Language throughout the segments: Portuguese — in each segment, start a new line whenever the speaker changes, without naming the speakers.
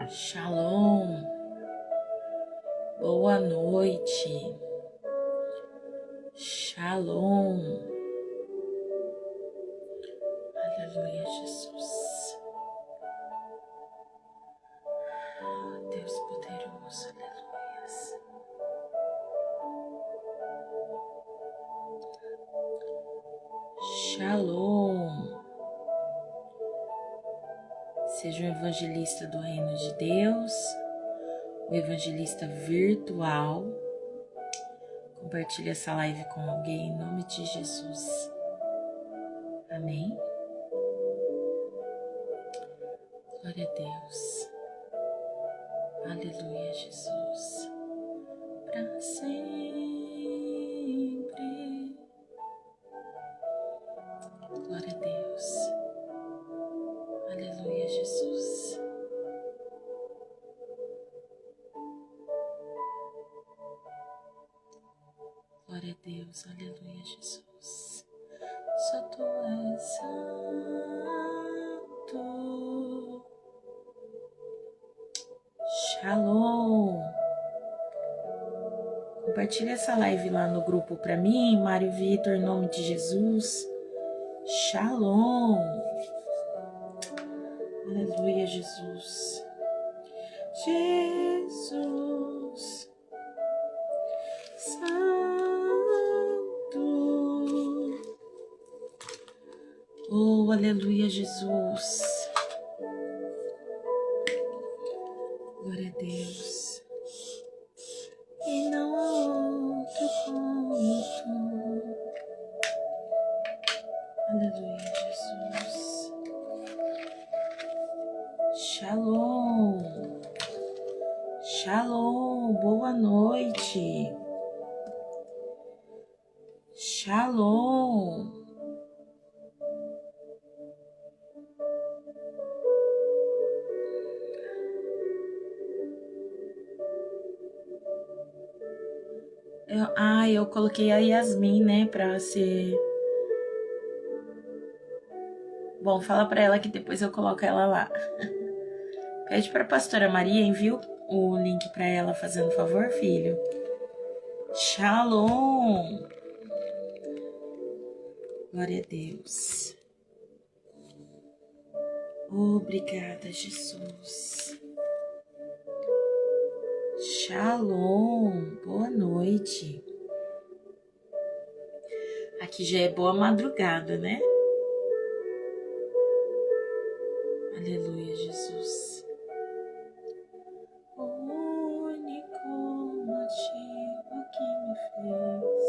Shalom, boa noite, Shalom, aleluia, Jesus, Deus poderoso, aleluias, Shalom, seja um evangelista do reino de Deus, um evangelista virtual. Compartilhe essa live com alguém em nome de Jesus. Amém? Glória a Deus. Aleluia, Jesus. Para sempre. Glória a Deus. Aleluia, Jesus. Glória a Deus. Aleluia, Jesus. Só tu és santo. Shalom. Compartilha essa live lá no grupo para mim, Mário Vitor, em nome de Jesus. Shalom. Aleluia, Jesus. Jesus. Santo. Oh, aleluia, Jesus. Glória a Deus. E não há outro como tu. Aleluia, Jesus. Shalom. Shalom. Boa noite. Shalom. Eu coloquei a Yasmin, né, pra ser... Bom, fala pra ela que depois eu coloco ela lá. Pede pra pastora Maria, envia o link pra ela, fazendo favor, filho. Shalom. Glória a Deus. Obrigada, Jesus. Shalom. Boa noite. Aqui já é boa madrugada, né? Aleluia, Jesus. O único motivo que me fez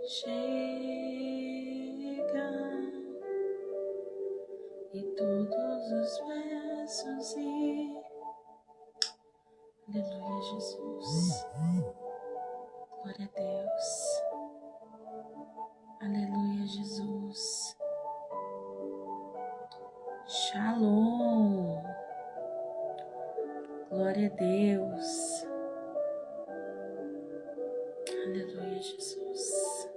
chegar e todos os versos e... Aleluia, Jesus. Glória a Deus. Aleluia, Jesus. Shalom. Glória a Deus. Aleluia, Jesus.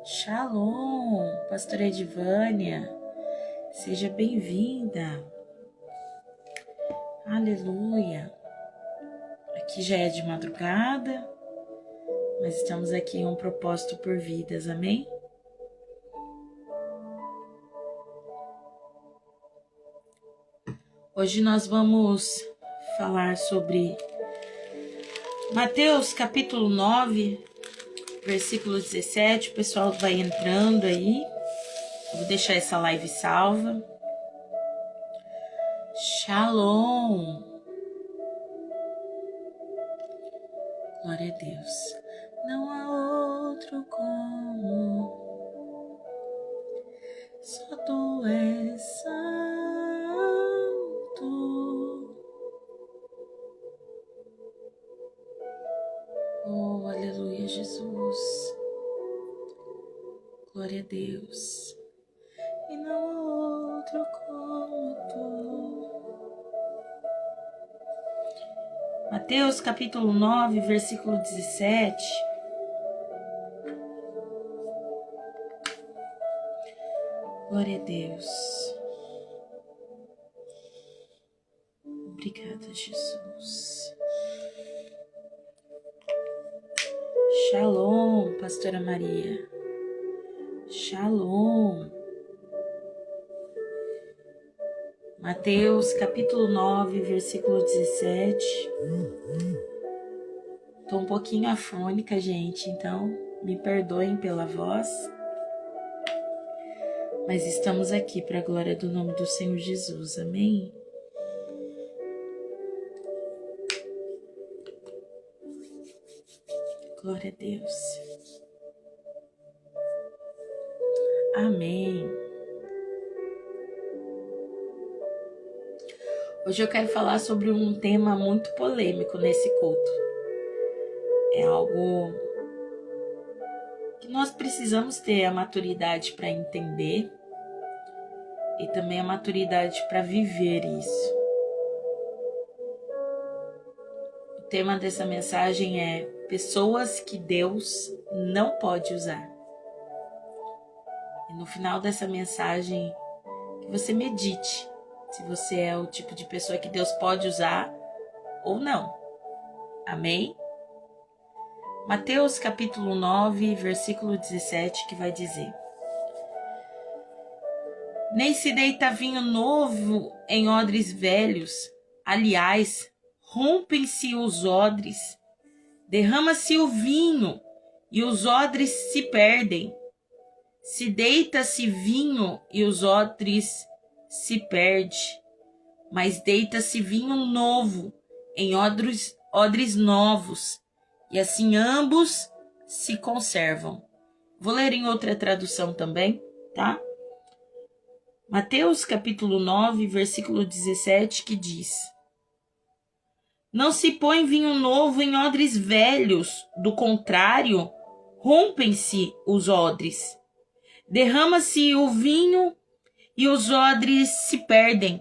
Shalom, pastora Edivânia. Seja bem-vinda. Aleluia. Aqui já é de madrugada, mas estamos aqui em um propósito por vidas, amém? Hoje nós vamos falar sobre Mateus capítulo 9, versículo 17. O pessoal vai entrando aí. Eu vou deixar essa live salva. Shalom. Glória a Deus. Não há outro como, só tu és santo. Oh, aleluia, Jesus. Glória a Deus. E não há outro como tu. Mateus capítulo 9, versículo 17. Glória a Deus. Obrigada, Jesus. Shalom, pastora Maria. Shalom. Mateus capítulo 9, versículo 17. Tô um pouquinho afônica, gente, então me perdoem pela voz. Mas estamos aqui para a glória do nome do Senhor Jesus, amém? Glória a Deus. Amém. Hoje eu quero falar sobre um tema muito polêmico nesse culto. É algo que nós precisamos ter a maturidade para entender e também a maturidade para viver isso. O tema dessa mensagem é pessoas que Deus não pode usar. E no final dessa mensagem, que você medite se você é o tipo de pessoa que Deus pode usar ou não. Amém? Mateus capítulo 9, versículo 17, que vai dizer: Nem se deita vinho novo em odres velhos, aliás, rompem-se os odres, derrama-se o vinho e os odres se perdem. Se deita-se vinho e os odres se perde, mas deita-se vinho novo em odres novos, e assim ambos se conservam. Vou ler em outra tradução também, tá? Mateus capítulo 9, versículo 17, que diz: Não se põe vinho novo em odres velhos, do contrário, rompem-se os odres. Derrama-se o vinho e os odres se perdem,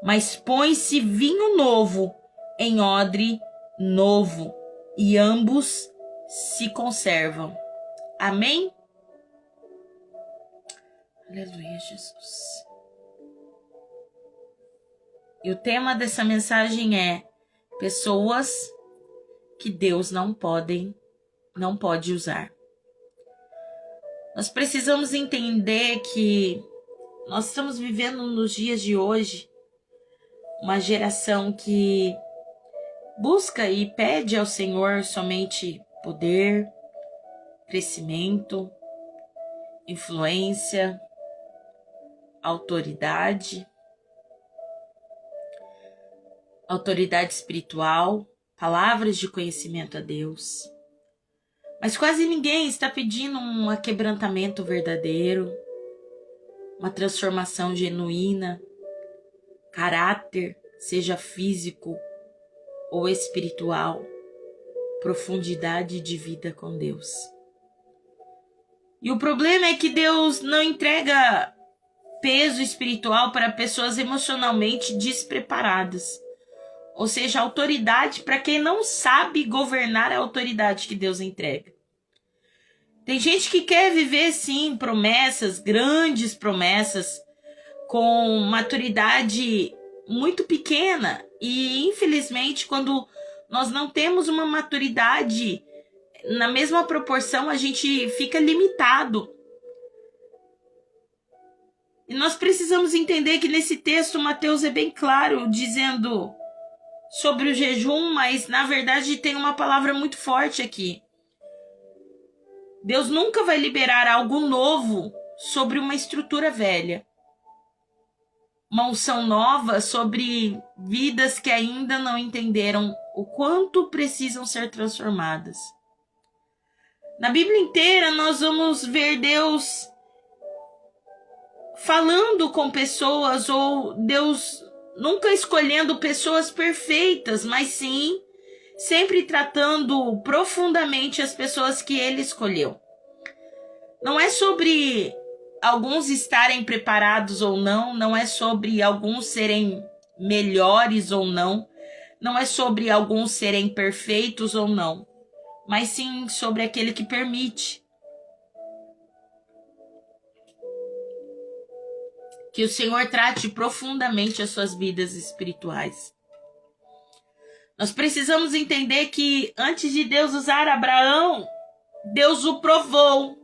mas põe-se vinho novo em odre novo, e ambos se conservam. Amém? Aleluia, Jesus. E o tema dessa mensagem é pessoas que Deus não pode usar. Nós precisamos entender que nós estamos vivendo nos dias de hoje uma geração que busca e pede ao Senhor somente poder, crescimento, influência, autoridade espiritual, palavras de conhecimento a Deus. Mas quase ninguém está pedindo um aquebrantamento verdadeiro, uma transformação genuína, caráter, seja físico ou espiritual, profundidade de vida com Deus. E o problema é que Deus não entrega peso espiritual para pessoas emocionalmente despreparadas. Ou seja, autoridade para quem não sabe governar a autoridade que Deus entrega. Tem gente que quer viver, sim, promessas, grandes promessas, com maturidade muito pequena. E, infelizmente, quando nós não temos uma maturidade na mesma proporção, a gente fica limitado. E nós precisamos entender que nesse texto, Mateus é bem claro, dizendo sobre o jejum, mas na verdade tem uma palavra muito forte aqui. Deus nunca vai liberar algo novo sobre uma estrutura velha. Uma unção nova sobre vidas que ainda não entenderam o quanto precisam ser transformadas. Na Bíblia inteira nós vamos ver Deus falando com pessoas, ou Deus nunca escolhendo pessoas perfeitas, mas sim sempre tratando profundamente as pessoas que Ele escolheu. Não é sobre alguns estarem preparados ou não, não é sobre alguns serem melhores ou não, não é sobre alguns serem perfeitos ou não, mas sim sobre aquele que permite. Que o Senhor trate profundamente as suas vidas espirituais. Nós precisamos entender que antes de Deus usar Abraão, Deus o provou.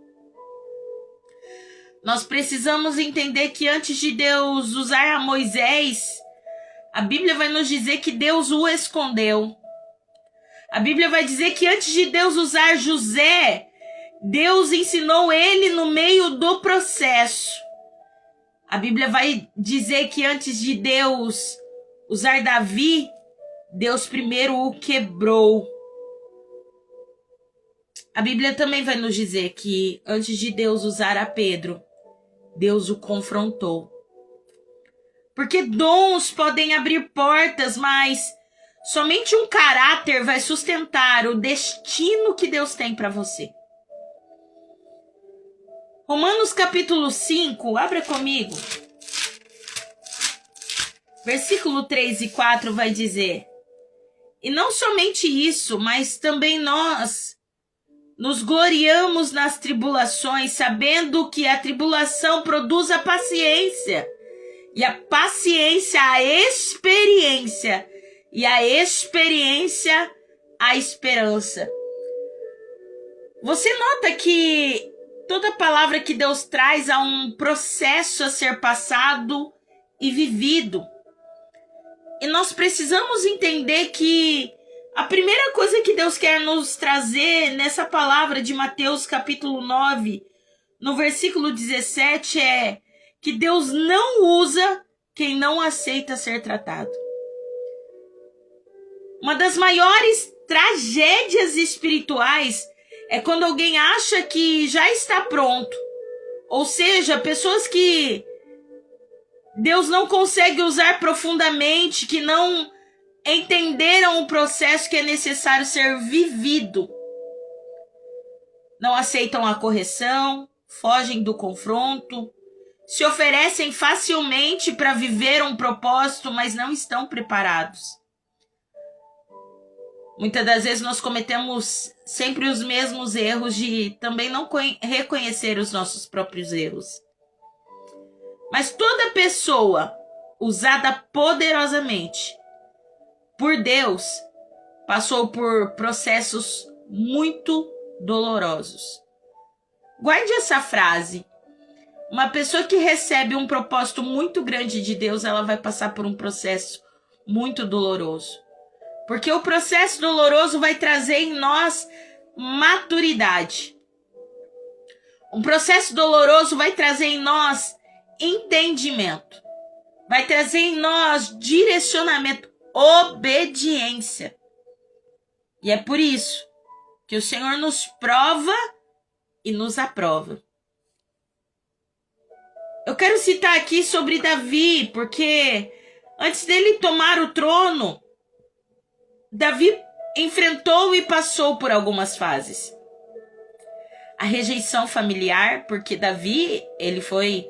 Nós precisamos entender que antes de Deus usar a Moisés, a Bíblia vai nos dizer que Deus o escondeu. A Bíblia vai dizer que antes de Deus usar José, Deus ensinou ele no meio do processo. A Bíblia vai dizer que antes de Deus usar Davi, Deus primeiro o quebrou. A Bíblia também vai nos dizer que antes de Deus usar a Pedro, Deus o confrontou. Porque dons podem abrir portas, mas somente um caráter vai sustentar o destino que Deus tem para você. Romanos capítulo 5, abra comigo. Versículo 3 e 4 vai dizer: e não somente isso, mas também nós nos gloriamos nas tribulações, sabendo que a tribulação produz a paciência, e a paciência a experiência, e a experiência a esperança. Você nota que toda palavra que Deus traz há um processo a ser passado e vivido. E nós precisamos entender que a primeira coisa que Deus quer nos trazer nessa palavra de Mateus capítulo 9, no versículo 17, é que Deus não usa quem não aceita ser tratado. Uma das maiores tragédias espirituais é quando alguém acha que já está pronto. Ou seja, pessoas que Deus não consegue usar profundamente, que não entenderam o processo que é necessário ser vivido. Não aceitam a correção, fogem do confronto, se oferecem facilmente para viver um propósito, mas não estão preparados. Muitas das vezes nós cometemos sempre os mesmos erros de também não reconhecer os nossos próprios erros. Mas toda pessoa usada poderosamente por Deus passou por processos muito dolorosos. Guarde essa frase. Uma pessoa que recebe um propósito muito grande de Deus, ela vai passar por um processo muito doloroso. Porque o processo doloroso vai trazer em nós maturidade. Um processo doloroso vai trazer em nós entendimento. Vai trazer em nós direcionamento, obediência. E é por isso que o Senhor nos prova e nos aprova. Eu quero citar aqui sobre Davi, porque antes dele tomar o trono, Davi enfrentou e passou por algumas fases. A rejeição familiar, porque Davi, ele foi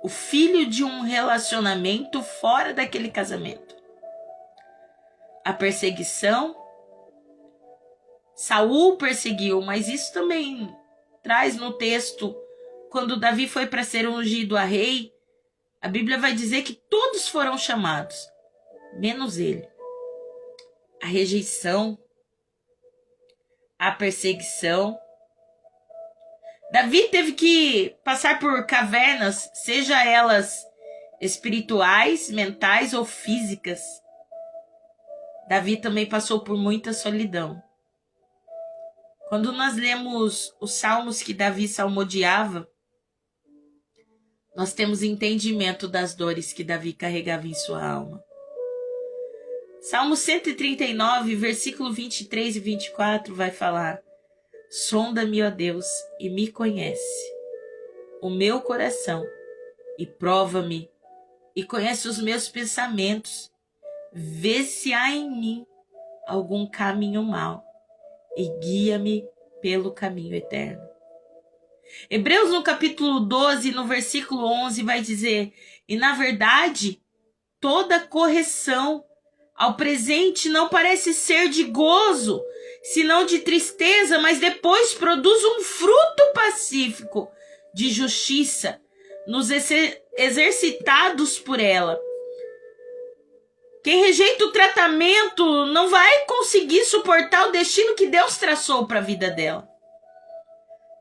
o filho de um relacionamento fora daquele casamento. A perseguição. Saul perseguiu, mas isso também traz no texto, quando Davi foi para ser ungido a rei, a Bíblia vai dizer que todos foram chamados, menos ele. A rejeição, a perseguição. Davi teve que passar por cavernas, seja elas espirituais, mentais ou físicas. Davi também passou por muita solidão. Quando nós lemos os salmos que Davi salmodiava, nós temos entendimento das dores que Davi carregava em sua alma. Salmo 139, versículo 23 e 24 vai falar: sonda-me, ó Deus, e me conhece o meu coração, e prova-me, e conhece os meus pensamentos. Vê se há em mim algum caminho mau, e guia-me pelo caminho eterno. Hebreus no capítulo 12, no versículo 11, vai dizer: e na verdade, toda correção ao presente não parece ser de gozo, senão de tristeza, mas depois produz um fruto pacífico de justiça nos exercitados por ela. Quem rejeita o tratamento não vai conseguir suportar o destino que Deus traçou para a vida dela.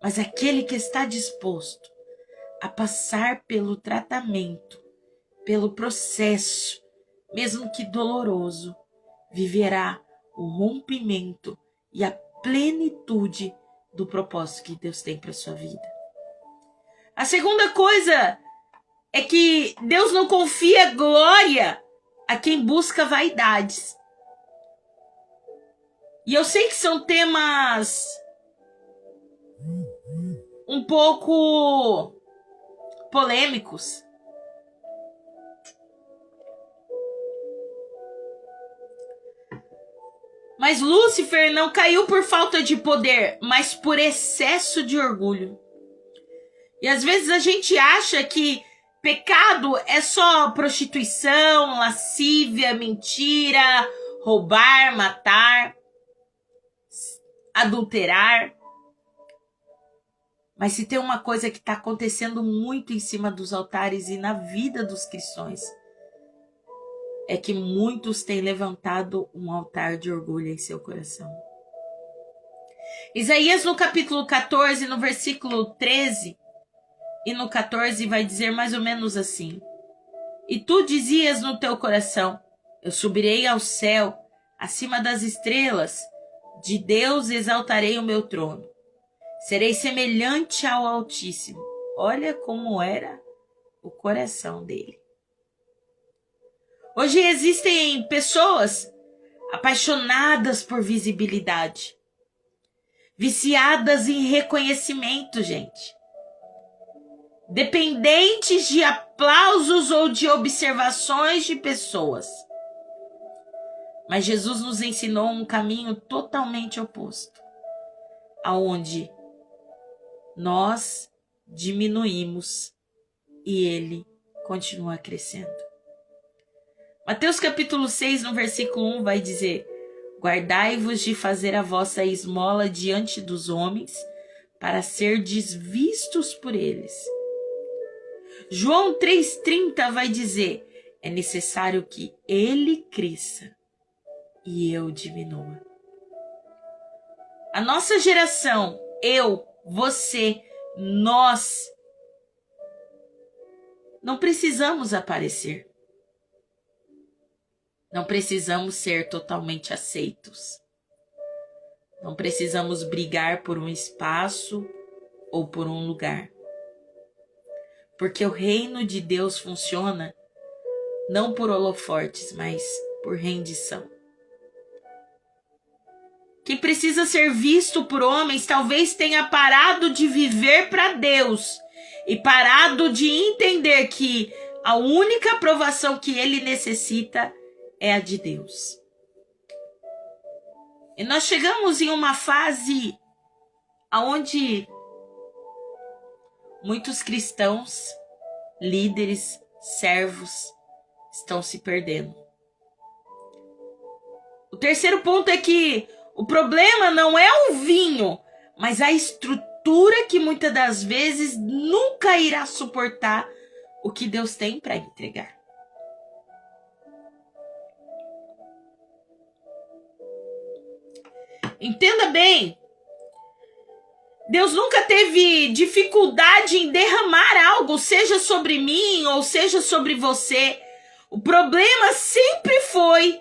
Mas aquele que está disposto a passar pelo tratamento, pelo processo, mesmo que doloroso, viverá o rompimento e a plenitude do propósito que Deus tem para sua vida. A segunda coisa é que Deus não confia glória a quem busca vaidades. E eu sei que são temas um pouco polêmicos. Mas Lúcifer não caiu por falta de poder, mas por excesso de orgulho. E às vezes a gente acha que pecado é só prostituição, lascívia, mentira, roubar, matar, adulterar. Mas se tem uma coisa que está acontecendo muito em cima dos altares e na vida dos cristãos, é que muitos têm levantado um altar de orgulho em seu coração. Isaías no capítulo 14, no versículo 13 e no 14 vai dizer mais ou menos assim: E tu dizias no teu coração, eu subirei ao céu, acima das estrelas, de Deus exaltarei o meu trono. Serei semelhante ao Altíssimo. Olha como era o coração dele. Hoje existem pessoas apaixonadas por visibilidade, viciadas em reconhecimento, gente. Dependentes de aplausos ou de observações de pessoas. Mas Jesus nos ensinou um caminho totalmente oposto, aonde nós diminuímos e ele continua crescendo. Mateus capítulo 6, no versículo 1 vai dizer: Guardai-vos de fazer a vossa esmola diante dos homens, para serdes vistos por eles. João 3,30 vai dizer: é necessário que ele cresça e eu diminua. A nossa geração, eu, você, nós, não precisamos aparecer. Não precisamos ser totalmente aceitos. Não precisamos brigar por um espaço ou por um lugar. Porque o reino de Deus funciona não por holofortes, mas por rendição. Quem precisa ser visto por homens talvez tenha parado de viver para Deus e parado de entender que a única aprovação que ele necessita é a de Deus. E nós chegamos em uma fase onde muitos cristãos, líderes, servos estão se perdendo. O terceiro ponto é que o problema não é o vinho, mas a estrutura que muitas das vezes nunca irá suportar o que Deus tem para entregar. Entenda bem, Deus nunca teve dificuldade em derramar algo, seja sobre mim ou seja sobre você. O problema sempre foi,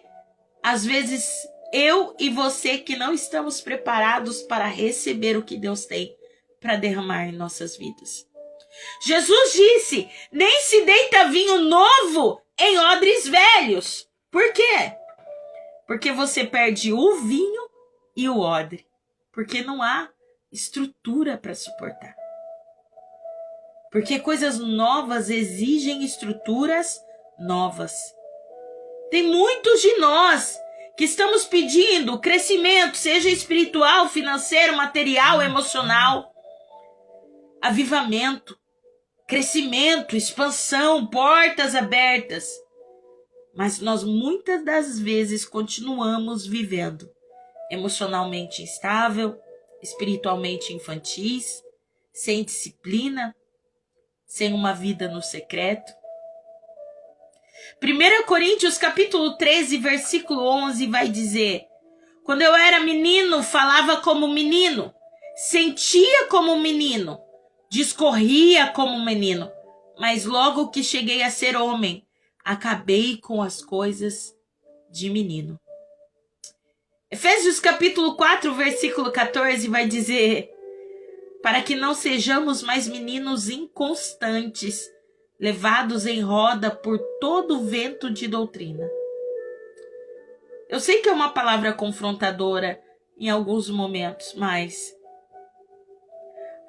às vezes, eu e você que não estamos preparados para receber o que Deus tem para derramar em nossas vidas. Jesus disse, nem se deita vinho novo em odres velhos. Por quê? Porque você perde o vinho e o odre, porque não há estrutura para suportar. Porque coisas novas exigem estruturas novas. Tem muitos de nós que estamos pedindo crescimento, seja espiritual, financeiro, material, emocional, avivamento, crescimento, expansão, portas abertas. Mas nós muitas das vezes continuamos vivendo emocionalmente instável, espiritualmente infantis, sem disciplina, sem uma vida no secreto. 1 Coríntios capítulo 13, versículo 11 vai dizer: quando eu era menino, falava como menino, sentia como menino, discorria como menino, mas logo que cheguei a ser homem, acabei com as coisas de menino. Efésios capítulo 4, versículo 14 vai dizer: para que não sejamos mais meninos inconstantes, levados em roda por todo o vento de doutrina. Eu sei que é uma palavra confrontadora em alguns momentos, mas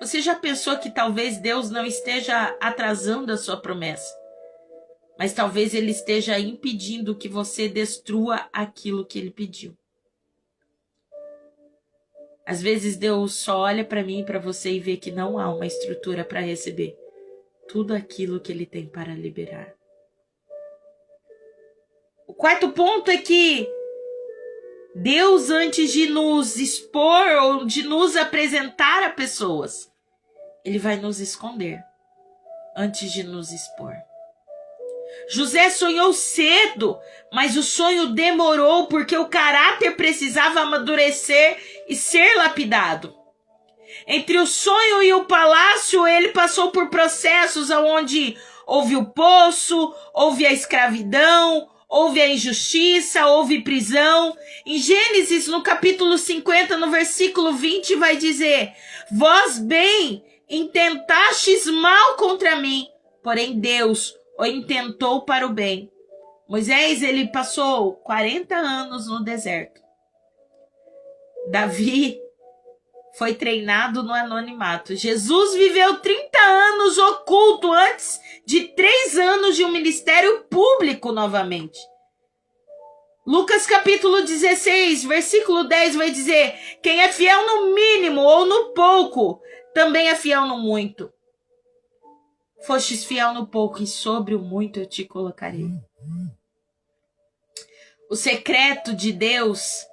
você já pensou que talvez Deus não esteja atrasando a sua promessa, mas talvez Ele esteja impedindo que você destrua aquilo que Ele pediu? Às vezes Deus só olha para mim e para você e vê que não há uma estrutura para receber tudo aquilo que Ele tem para liberar. O quarto ponto é que Deus, antes de nos expor ou de nos apresentar a pessoas, Ele vai nos esconder antes de nos expor. José sonhou cedo, mas o sonho demorou porque o caráter precisava amadurecer e ser lapidado. Entre o sonho e o palácio, ele passou por processos onde houve o poço, houve a escravidão, houve a injustiça, houve prisão. Em Gênesis, no capítulo 50, no versículo 20, vai dizer: vós bem intentastes mal contra mim, porém Deus o intentou para o bem. Moisés, ele passou 40 anos no deserto. Davi foi treinado no anonimato. Jesus viveu 30 anos oculto antes de 3 anos de um ministério público novamente. Lucas capítulo 16, versículo 10 vai dizer: quem é fiel no mínimo ou no pouco, também é fiel no muito. Fostes fiel no pouco e sobre o muito eu te colocarei. O secreto de Deus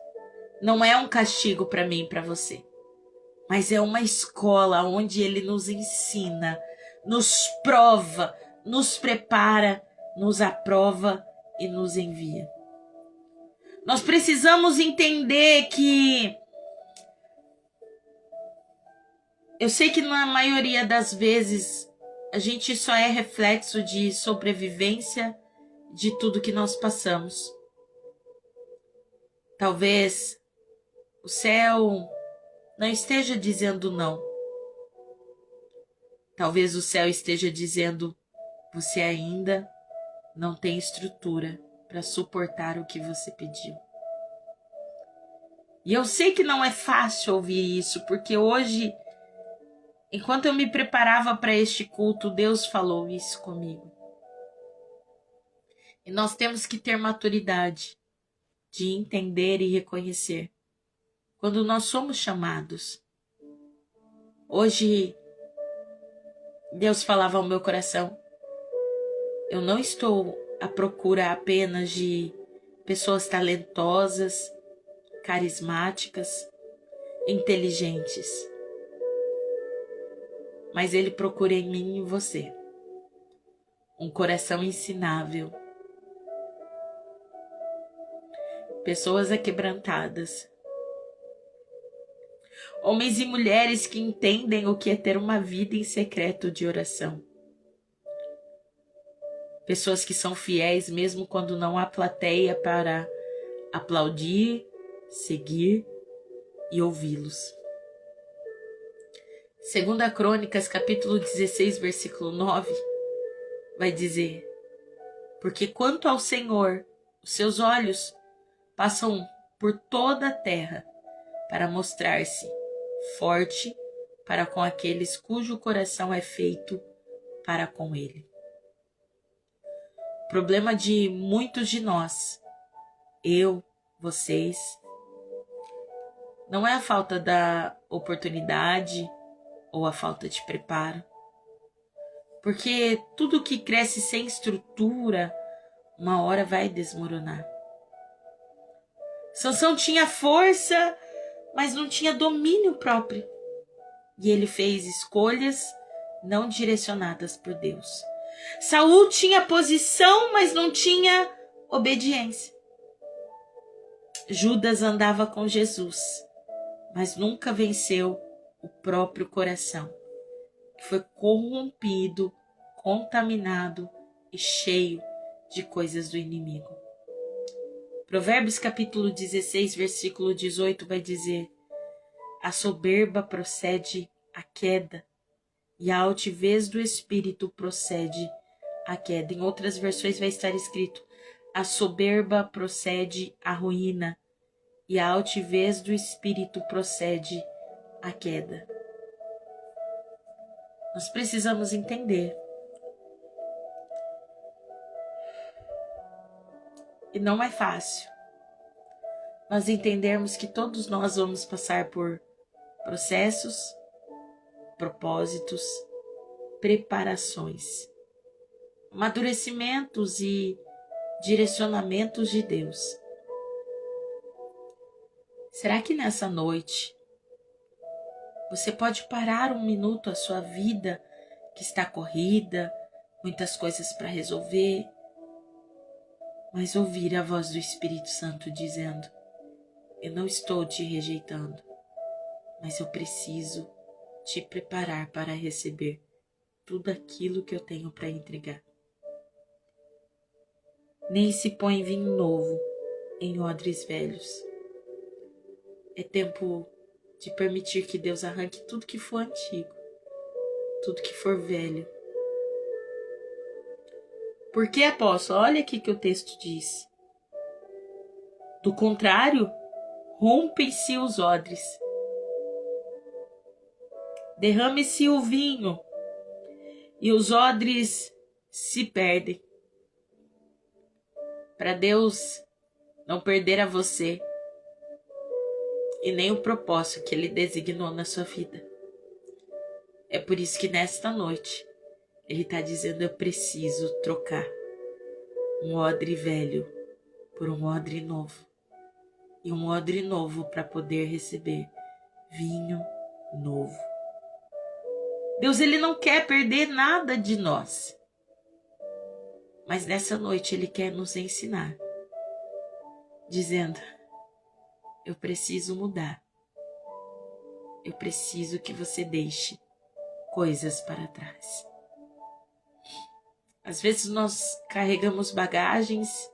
não é um castigo para mim e para você, mas é uma escola onde Ele nos ensina, nos prova, nos prepara, nos aprova e nos envia. Nós precisamos entender que eu sei que na maioria das vezes a gente só é reflexo de sobrevivência de tudo que nós passamos. Talvez o céu não esteja dizendo não. Talvez o céu esteja dizendo: você ainda não tem estrutura para suportar o que você pediu. E eu sei que não é fácil ouvir isso, porque hoje, enquanto eu me preparava para este culto, Deus falou isso comigo. E nós temos que ter maturidade de entender e reconhecer quando nós somos chamados. Hoje, Deus falava ao meu coração: eu não estou à procura apenas de pessoas talentosas, carismáticas, inteligentes. Mas Ele procura em mim e em você um coração ensinável, pessoas aquebrantadas, homens e mulheres que entendem o que é ter uma vida em secreto de oração, pessoas que são fiéis mesmo quando não há plateia para aplaudir, seguir e ouvi-los. 2 Crônicas, capítulo 16, versículo 9, vai dizer: porque quanto ao Senhor, os seus olhos passam por toda a terra para mostrar-se forte para com aqueles cujo coração é feito para com Ele. O problema de muitos de nós, eu, vocês, não é a falta da oportunidade ou a falta de preparo. Porque tudo que cresce sem estrutura, uma hora vai desmoronar. Sansão tinha força, mas não tinha domínio próprio. E ele fez escolhas não direcionadas por Deus. Saul tinha posição, mas não tinha obediência. Judas andava com Jesus, mas nunca venceu o próprio coração, que foi corrompido, contaminado e cheio de coisas do inimigo. Provérbios capítulo 16, versículo 18 vai dizer: a soberba procede a queda, e a altivez do espírito procede a queda. Em outras versões vai estar escrito: a soberba procede à ruína, e a altivez do espírito procede à queda. Nós precisamos entender. E não é fácil nós entendermos que todos nós vamos passar por processos, propósitos, preparações, amadurecimentos e direcionamentos de Deus. Será que nessa noite você pode parar um minuto a sua vida que está corrida, muitas coisas para resolver, mas ouvir a voz do Espírito Santo dizendo: eu não estou te rejeitando, mas eu preciso te preparar para receber tudo aquilo que eu tenho para entregar. Nem se põe vinho novo em odres velhos. É tempo de permitir que Deus arranque tudo que for antigo, tudo que for velho. Porque, apóstolo, olha aqui que o texto diz: do contrário, rompem-se os odres, derrame-se o vinho e os odres se perdem. Para Deus não perder a você e nem o propósito que Ele designou na sua vida. É por isso que nesta noite Ele está dizendo: eu preciso trocar um odre velho por um odre novo. E um odre novo para poder receber vinho novo. Deus, Ele não quer perder nada de nós. Mas nessa noite Ele quer nos ensinar, dizendo: eu preciso mudar. Eu preciso que você deixe coisas para trás. Às vezes nós carregamos bagagens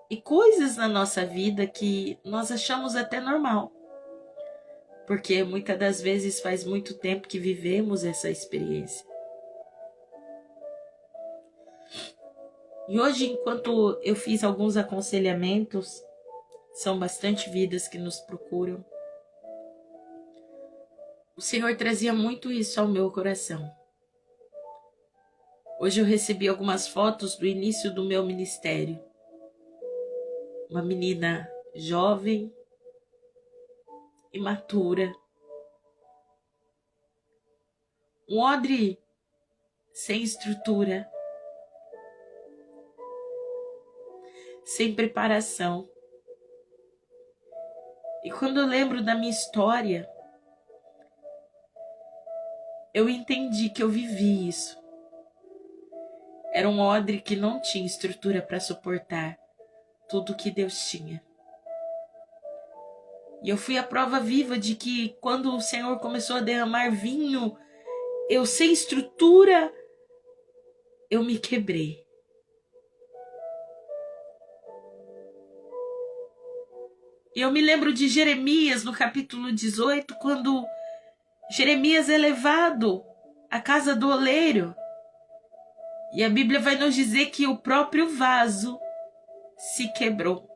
e coisas na nossa vida que nós achamos até normal, porque muitas das vezes faz muito tempo que vivemos essa experiência. E hoje, enquanto eu fiz alguns aconselhamentos, são bastante vidas que nos procuram, o Senhor trazia muito isso ao meu coração. Hoje eu recebi algumas fotos do início do meu ministério. Uma menina jovem, imatura, um odre sem estrutura, sem preparação. E quando eu lembro da minha história, eu entendi que eu vivi isso. Era um odre que não tinha estrutura para suportar tudo que Deus tinha. E eu fui a prova viva de que quando o Senhor começou a derramar vinho, eu sem estrutura, eu me quebrei. E eu me lembro de Jeremias no capítulo 18, quando Jeremias é levado à casa do oleiro. E a Bíblia vai nos dizer que o próprio vaso se quebrou.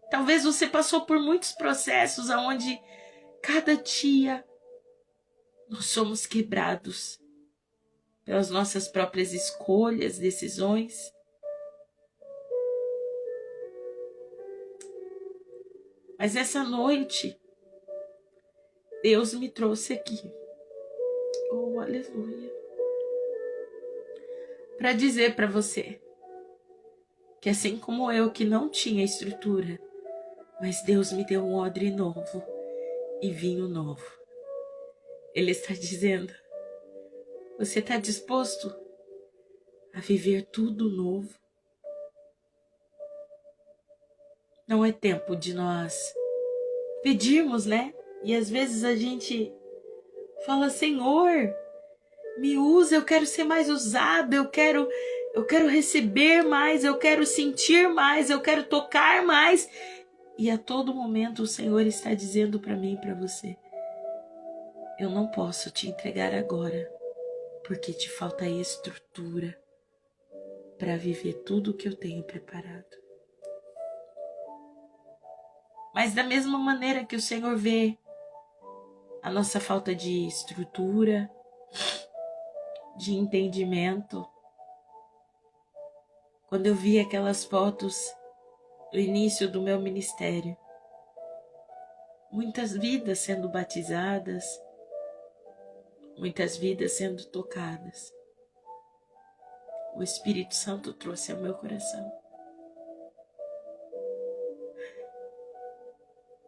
Talvez você passou por muitos processos onde cada dia nós somos quebrados pelas nossas próprias escolhas, decisões. Mas essa noite, Deus me trouxe aqui. Oh, aleluia. Para dizer para você que assim como eu que não tinha estrutura, mas Deus me deu um odre novo e vinho novo. Ele está dizendo: você está disposto a viver tudo novo? Não é tempo de nós pedirmos, né? E às vezes a gente fala: Senhor, me usa, eu quero ser mais usado, eu quero receber mais, eu quero sentir mais, eu quero tocar mais. E a todo momento o Senhor está dizendo para mim e para você: eu não posso te entregar agora, porque te falta estrutura para viver tudo o que eu tenho preparado. Mas da mesma maneira que o Senhor vê a nossa falta de estrutura, de entendimento, quando eu vi aquelas fotos do início do meu ministério, muitas vidas sendo batizadas, muitas vidas sendo tocadas, o Espírito Santo trouxe ao meu coração: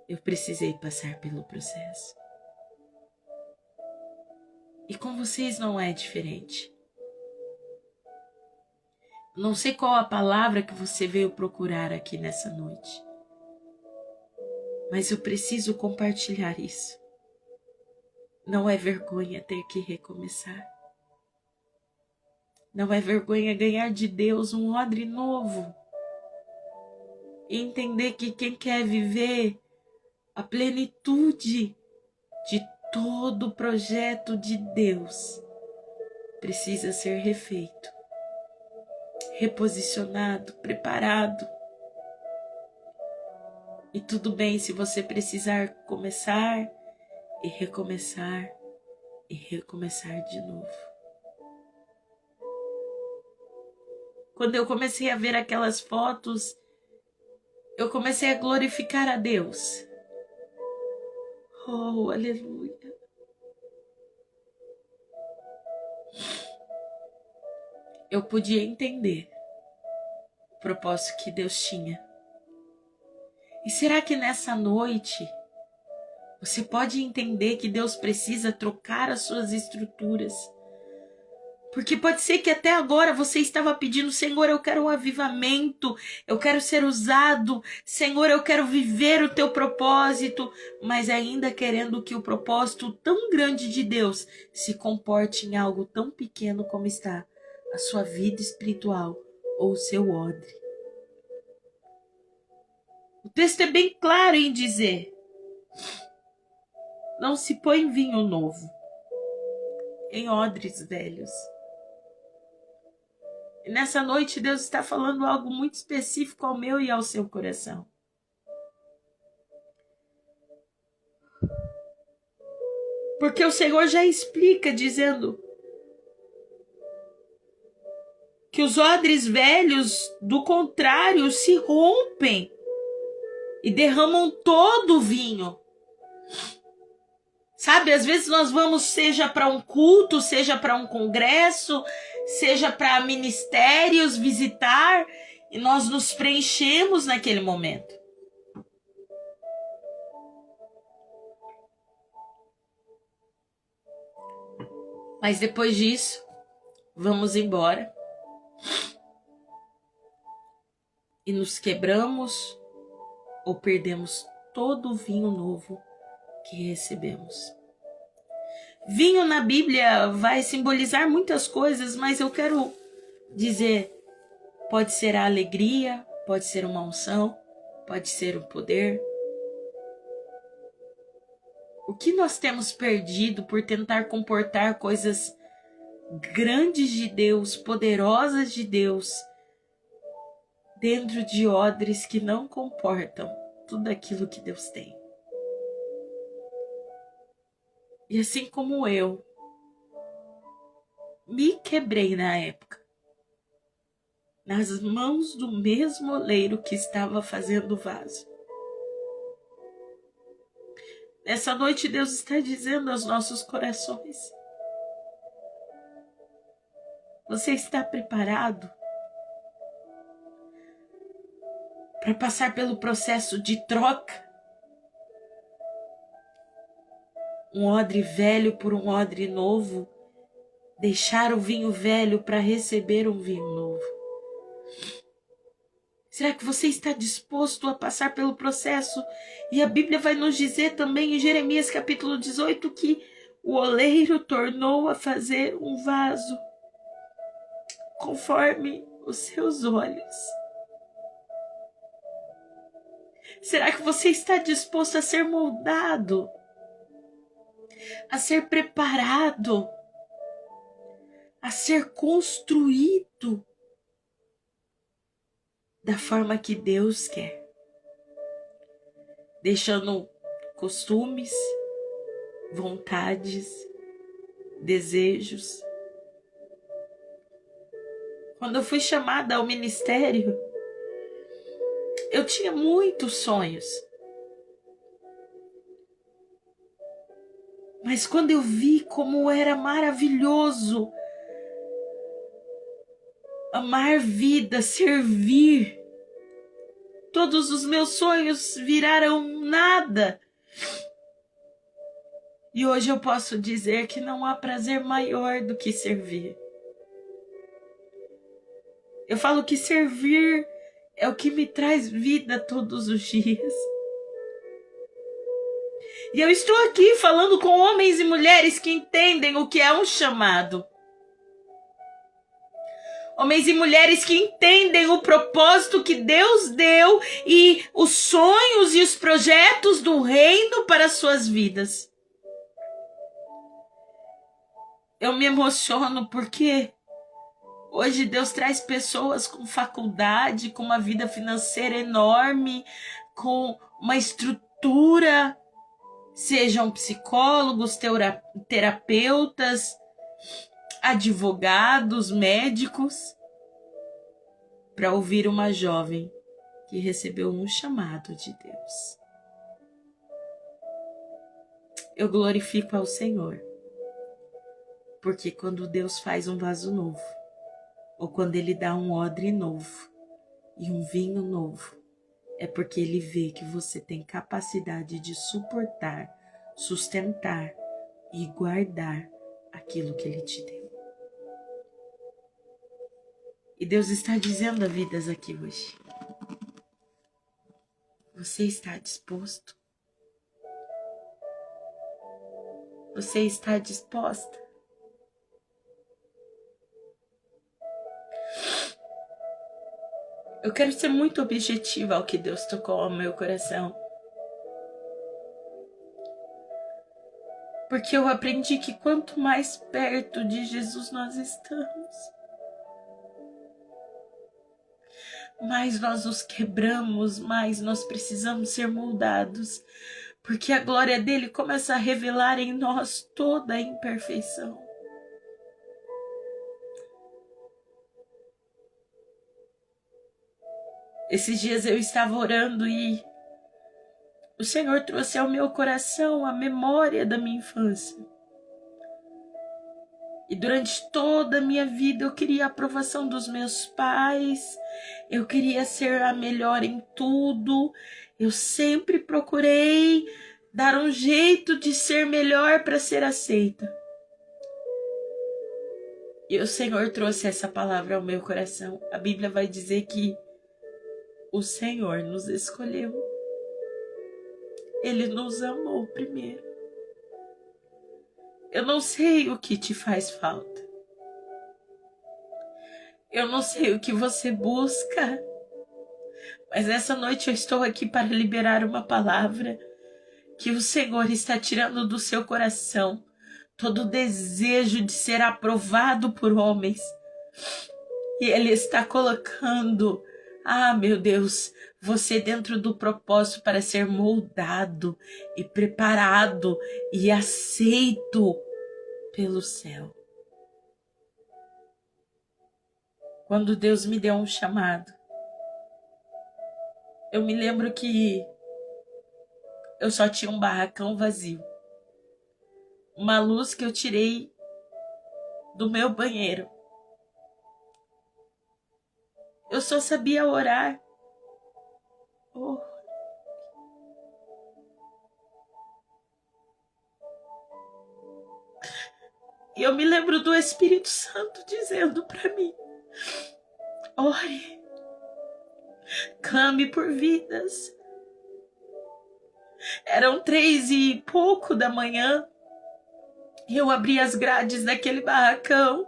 eu precisei passar pelo processo. E com vocês não é diferente. Não sei qual a palavra que você veio procurar aqui nessa noite, mas eu preciso compartilhar isso. Não é vergonha ter que recomeçar. Não é vergonha ganhar de Deus um odre novo. E entender que quem quer viver a plenitude de todo o projeto de Deus precisa ser refeito, reposicionado, preparado. E tudo bem se você precisar começar e recomeçar de novo. Quando eu comecei a ver aquelas fotos, eu comecei a glorificar a Deus. Oh, aleluia. Eu podia entender o propósito que Deus tinha. E será que nessa noite você pode entender que Deus precisa trocar as suas estruturas? Porque pode ser que até agora você estava pedindo: Senhor, eu quero um avivamento, eu quero ser usado, Senhor, eu quero viver o teu propósito, mas ainda querendo que o propósito tão grande de Deus se comporte em algo tão pequeno como está a sua vida espiritual ou o seu odre. O texto é bem claro em dizer: não se põe vinho novo em odres velhos. E nessa noite Deus está falando algo muito específico ao meu e ao seu coração. Porque o Senhor já explica dizendo que os odres velhos, do contrário, se rompem e derramam todo o vinho. Sabe, às vezes nós vamos, seja para um culto, seja para um congresso, seja para ministérios, visitar, e nós nos preenchemos naquele momento. Mas depois disso, vamos embora e nos quebramos ou perdemos todo o vinho novo que recebemos. Vinho na Bíblia vai simbolizar muitas coisas, mas eu quero dizer, pode ser a alegria, pode ser uma unção, pode ser o poder. O que nós temos perdido por tentar comportar coisas grandes de Deus, poderosas de Deus, dentro de odres que não comportam tudo aquilo que Deus tem? E assim como eu me quebrei na época, nas mãos do mesmo oleiro que estava fazendo o vaso, nessa noite Deus está dizendo aos nossos corações: você está preparado para passar pelo processo de troca? um odre velho por um odre novo, deixar o vinho velho para receber um vinho novo? Será que você está disposto a passar pelo processo? E a Bíblia vai nos dizer também em Jeremias capítulo 18 que o oleiro tornou a fazer um vaso conforme os seus olhos. Será que você está disposto a ser moldado, a ser preparado, a ser construído da forma que Deus quer, deixando costumes, vontades, desejos? Quando eu fui chamada ao ministério, eu tinha muitos sonhos. Mas quando eu vi como era maravilhoso amar vida, servir, todos os meus sonhos viraram nada. E hoje eu posso dizer que não há prazer maior do que servir. Eu falo que servir é o que me traz vida todos os dias. E eu estou aqui falando com homens e mulheres que entendem o que é um chamado. Homens e mulheres que entendem o propósito que Deus deu e os sonhos e os projetos do reino para as suas vidas. Eu me emociono porque hoje Deus traz pessoas com faculdade, com uma vida financeira enorme, com uma estrutura, sejam psicólogos, terapeutas, advogados, médicos, para ouvir uma jovem que recebeu um chamado de Deus. Eu glorifico ao Senhor, porque quando Deus faz um vaso novo, ou quando Ele dá um odre novo e um vinho novo, é porque Ele vê que você tem capacidade de suportar, sustentar e guardar aquilo que Ele te deu. E Deus está dizendo a vidas aqui hoje: você está disposto? Você está disposta? Eu quero ser muito objetiva ao que Deus tocou ao meu coração. Porque eu aprendi que quanto mais perto de Jesus nós estamos, mais nós nos quebramos, mais nós precisamos ser moldados. Porque a glória dele começa a revelar em nós toda a imperfeição. Esses dias eu estava orando e o Senhor trouxe ao meu coração a memória da minha infância. E durante toda a minha vida eu queria a aprovação dos meus pais, eu queria ser a melhor em tudo, eu sempre procurei dar um jeito de ser melhor para ser aceita. E o Senhor trouxe essa palavra ao meu coração. A Bíblia vai dizer que o Senhor nos escolheu. Ele nos amou primeiro. Eu não sei o que te faz falta. Eu não sei o que você busca. Mas essa noite eu estou aqui para liberar uma palavra que o Senhor está tirando do seu coração. Todo o desejo de ser aprovado por homens. E Ele está colocando, meu Deus, você dentro do propósito para ser moldado e preparado e aceito pelo céu. Quando Deus me deu um chamado, eu me lembro que eu só tinha um barracão vazio. Uma luz que eu tirei do meu banheiro. Eu só sabia orar. E eu me lembro do Espírito Santo dizendo para mim: ore, clame por vidas. Eram 3 e pouco da manhã. Eu abri as grades daquele barracão.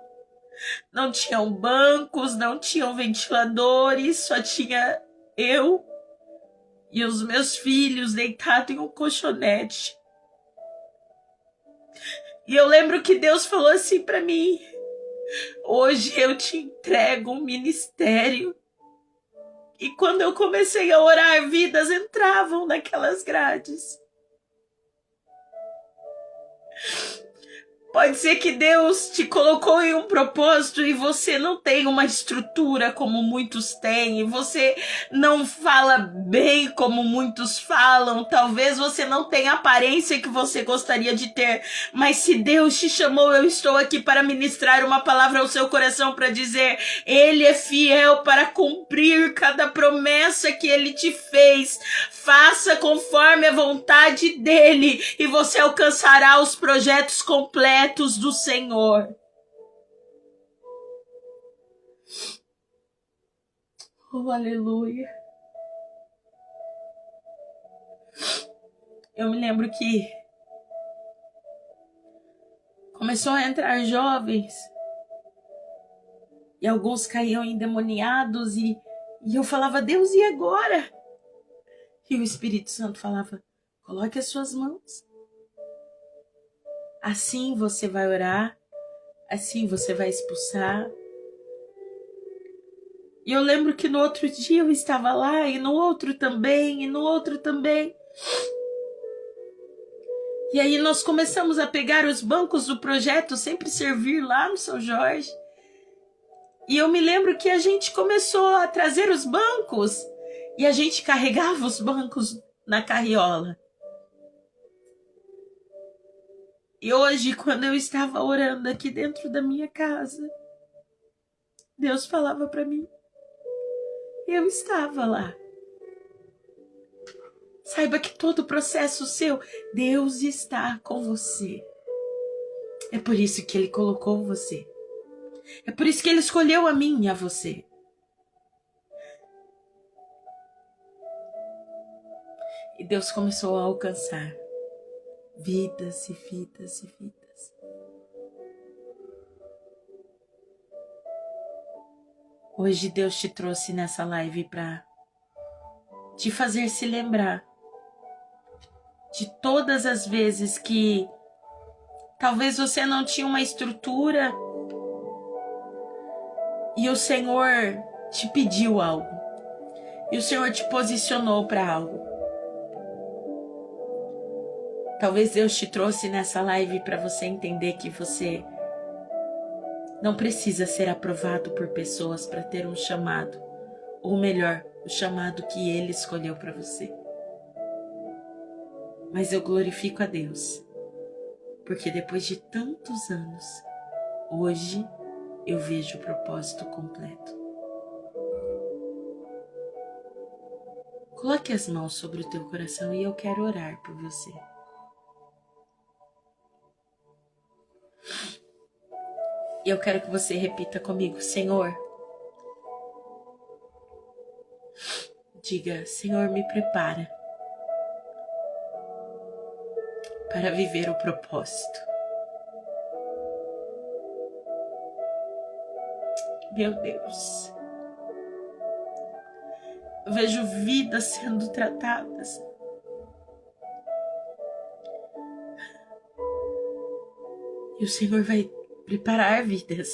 Não tinham bancos, não tinham ventiladores, só tinha eu e os meus filhos deitados em um colchonete. E eu lembro que Deus falou assim para mim: hoje eu te entrego um ministério. E quando eu comecei a orar, vidas entravam naquelas grades. Pode ser que Deus te colocou em um propósito e você não tem uma estrutura como muitos têm, e você não fala bem como muitos falam, talvez você não tenha a aparência que você gostaria de ter, mas se Deus te chamou, eu estou aqui para ministrar uma palavra ao seu coração para dizer: Ele é fiel para cumprir cada promessa que Ele te fez. Faça conforme a vontade dEle e você alcançará os projetos completos do Senhor. Oh, aleluia. Eu me lembro que começou a entrar jovens e alguns caíam endemoniados e eu falava: Deus, e agora? E o Espírito Santo falava: coloque as suas mãos. Assim você vai orar, assim você vai expulsar. E eu lembro que no outro dia eu estava lá, e no outro também, e no outro também. E aí nós começamos a pegar os bancos do projeto Sempre Servir lá no São Jorge. E eu me lembro que a gente começou a trazer os bancos, e a gente carregava os bancos na carriola. E hoje, quando eu estava orando aqui dentro da minha casa, Deus falava para mim: eu estava lá. Saiba que todo o processo seu, Deus está com você. É por isso que Ele colocou você. É por isso que Ele escolheu a mim e a você. E Deus começou a alcançar vidas e vidas e vidas. Hoje Deus te trouxe nessa live para te fazer se lembrar de todas as vezes que talvez você não tinha uma estrutura e o Senhor te pediu algo. E o Senhor te posicionou para algo. Talvez Deus te trouxe nessa live para você entender que você não precisa ser aprovado por pessoas para ter um chamado. Ou melhor, o chamado que Ele escolheu para você. Mas eu glorifico a Deus, porque depois de tantos anos, hoje eu vejo o propósito completo. Coloque as mãos sobre o teu coração e eu quero orar por você. E eu quero que você repita comigo: Senhor, diga: Senhor, me prepara para viver o propósito. Meu Deus, eu vejo vidas sendo tratadas. E o Senhor vai preparar vidas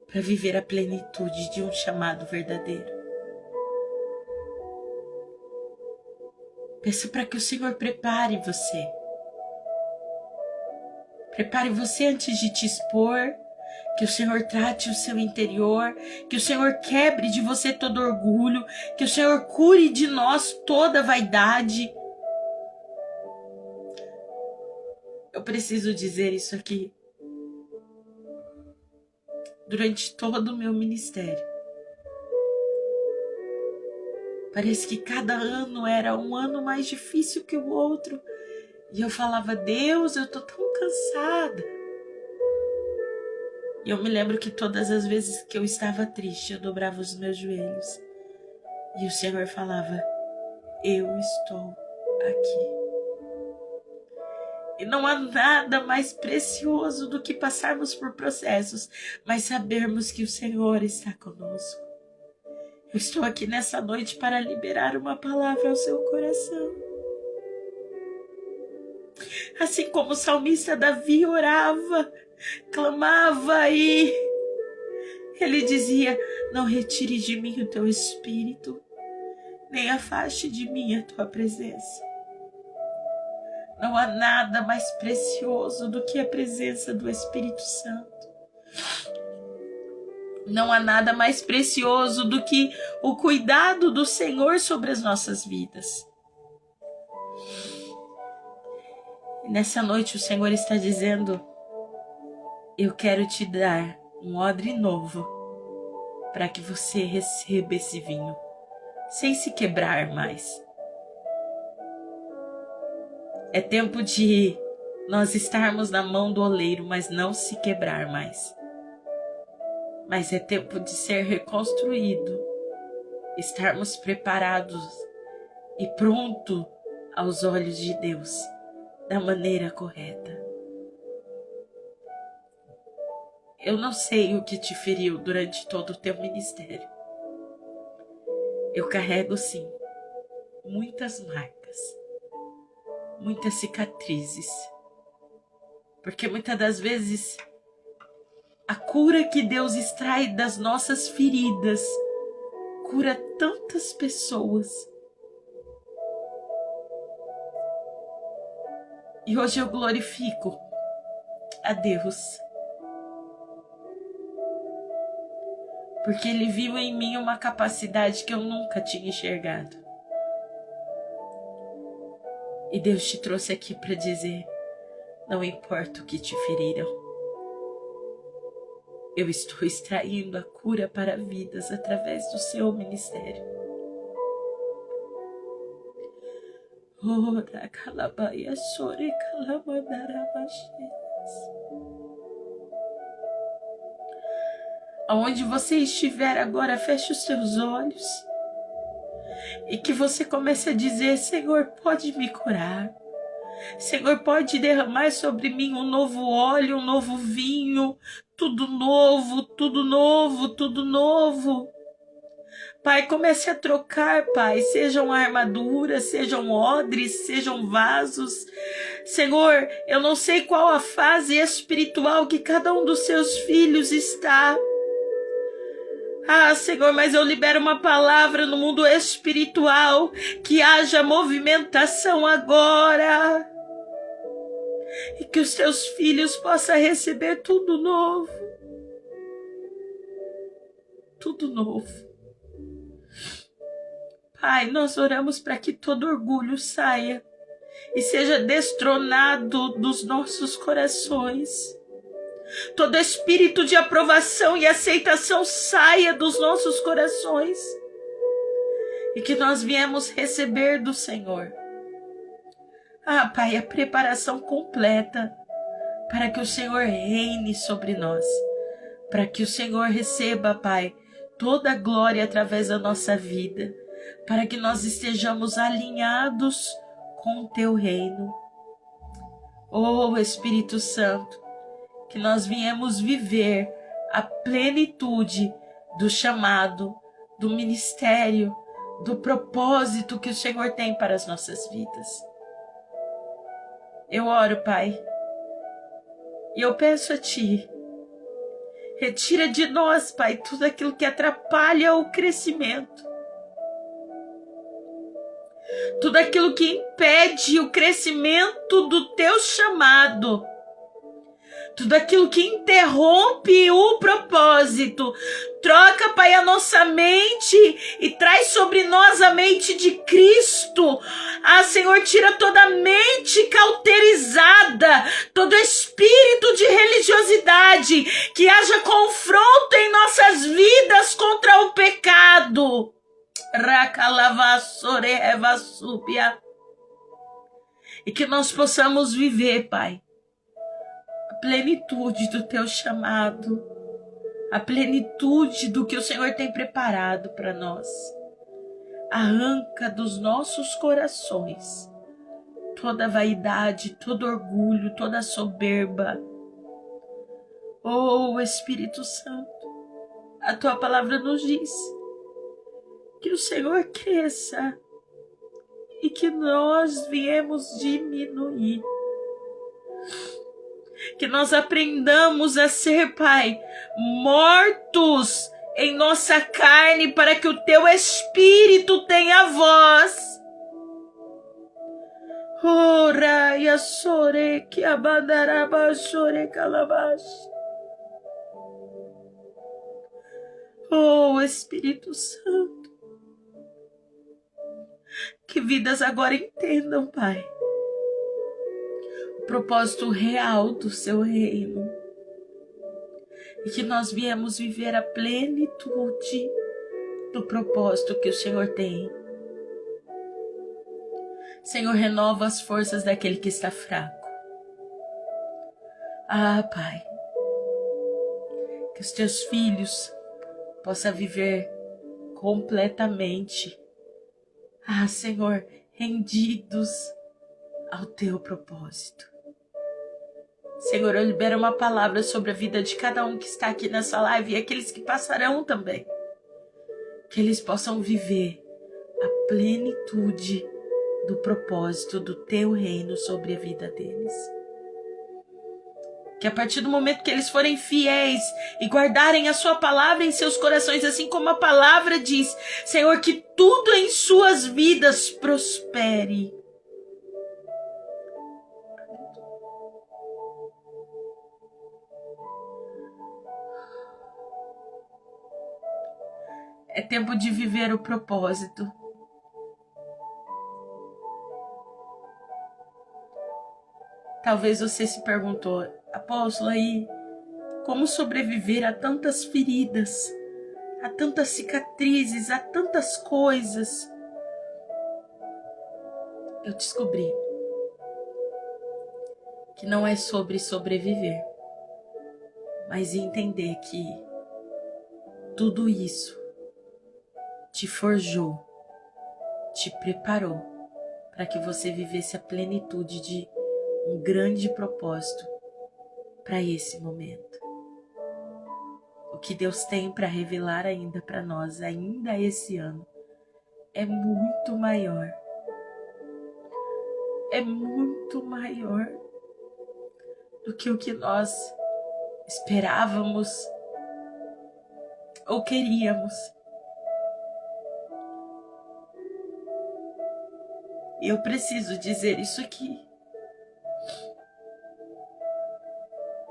para viver a plenitude de um chamado verdadeiro. Peço para que o Senhor prepare você. Prepare você antes de te expor, que o Senhor trate o seu interior, que o Senhor quebre de você todo orgulho, que o Senhor cure de nós toda vaidade. Eu preciso dizer isso aqui. Durante todo o meu ministério, parece que cada ano era um ano mais difícil que o outro. E eu falava: Deus, eu tô tão cansada. E eu me lembro que todas as vezes que eu estava triste, eu dobrava os meus joelhos. E o Senhor falava: eu estou aqui. E não há nada mais precioso do que passarmos por processos, mas sabermos que o Senhor está conosco. Eu estou aqui nessa noite para liberar uma palavra ao seu coração. Assim como o salmista Davi orava, clamava e ele dizia: não retire de mim o teu espírito, nem afaste de mim a tua presença. Não há nada mais precioso do que a presença do Espírito Santo. Não há nada mais precioso do que o cuidado do Senhor sobre as nossas vidas. E nessa noite o Senhor está dizendo: eu quero te dar um odre novo para que você receba esse vinho sem se quebrar mais. É tempo de nós estarmos na mão do oleiro, mas não se quebrar mais. Mas é tempo de ser reconstruído, estarmos preparados e pronto aos olhos de Deus da maneira correta. Eu não sei o que te feriu durante todo o teu ministério. Eu carrego, sim, muitas marcas, muitas cicatrizes, porque muitas das vezes a cura que Deus extrai das nossas feridas cura tantas pessoas. E hoje eu glorifico a Deus, porque Ele viu em mim uma capacidade que eu nunca tinha enxergado. E Deus te trouxe aqui para dizer: não importa o que te feriram, eu estou extraindo a cura para vidas através do seu ministério. Aonde você estiver agora, feche os seus olhos e que você comece a dizer: Senhor, pode me curar. Senhor, pode derramar sobre mim um novo óleo, um novo vinho, tudo novo, tudo novo, tudo novo. Pai, comece a trocar, Pai, sejam armaduras, sejam odres, sejam vasos. Senhor, eu não sei qual a fase espiritual que cada um dos seus filhos está. Ah, Senhor, mas eu libero uma palavra no mundo espiritual, que haja movimentação agora. E que os teus filhos possam receber tudo novo. Tudo novo. Pai, nós oramos para que todo orgulho saia e seja destronado dos nossos corações. Todo espírito de aprovação e aceitação saia dos nossos corações. E que nós viemos receber do Senhor. Ah, Pai, a preparação completa para que o Senhor reine sobre nós. Para que o Senhor receba, Pai, toda a glória através da nossa vida. Para que nós estejamos alinhados com o Teu reino. Oh, Espírito Santo, que nós viemos viver a plenitude do chamado, do ministério, do propósito que o Senhor tem para as nossas vidas. Eu oro, Pai, e eu peço a Ti, retira de nós, Pai, tudo aquilo que atrapalha o crescimento, tudo aquilo que impede o crescimento do Teu chamado, tudo aquilo que interrompe o propósito. Troca, Pai, a nossa mente e traz sobre nós a mente de Cristo. Ah, Senhor, tira toda a mente cauterizada, todo espírito de religiosidade, que haja confronto em nossas vidas contra o pecado. E que nós possamos viver, Pai, a plenitude do teu chamado, a plenitude do que o Senhor tem preparado para nós. Arranca dos nossos corações toda vaidade, todo orgulho, toda soberba. Oh, Espírito Santo, a tua palavra nos diz que o Senhor cresça e que nós viemos diminuir. Que nós aprendamos a ser, Pai, mortos em nossa carne para que o teu Espírito tenha voz. Ora e sore que abandaraba sore calabash. Oh, Espírito Santo, que vidas agora entendam, Pai, o propósito real do seu reino e que nós viemos viver a plenitude do propósito que o Senhor tem. Senhor, renova as forças daquele que está fraco. Ah, Pai, que os teus filhos possam viver completamente, Senhor, rendidos ao teu propósito. Senhor, eu libero uma palavra sobre a vida de cada um que está aqui nessa live e aqueles que passarão também. Que eles possam viver a plenitude do propósito do teu reino sobre a vida deles. Que a partir do momento que eles forem fiéis e guardarem a sua palavra em seus corações, assim como a palavra diz, Senhor, que tudo em suas vidas prospere. É tempo de viver o propósito. Talvez você se perguntou, apóstolo, aí, como sobreviver a tantas feridas, a tantas cicatrizes, a tantas coisas? Eu descobri que não é sobre sobreviver, mas entender que tudo isso te forjou, te preparou para que você vivesse a plenitude de um grande propósito para esse momento. O que Deus tem para revelar ainda para nós, ainda esse ano, é muito maior. É muito maior do que o que nós esperávamos ou queríamos. E eu preciso dizer isso aqui.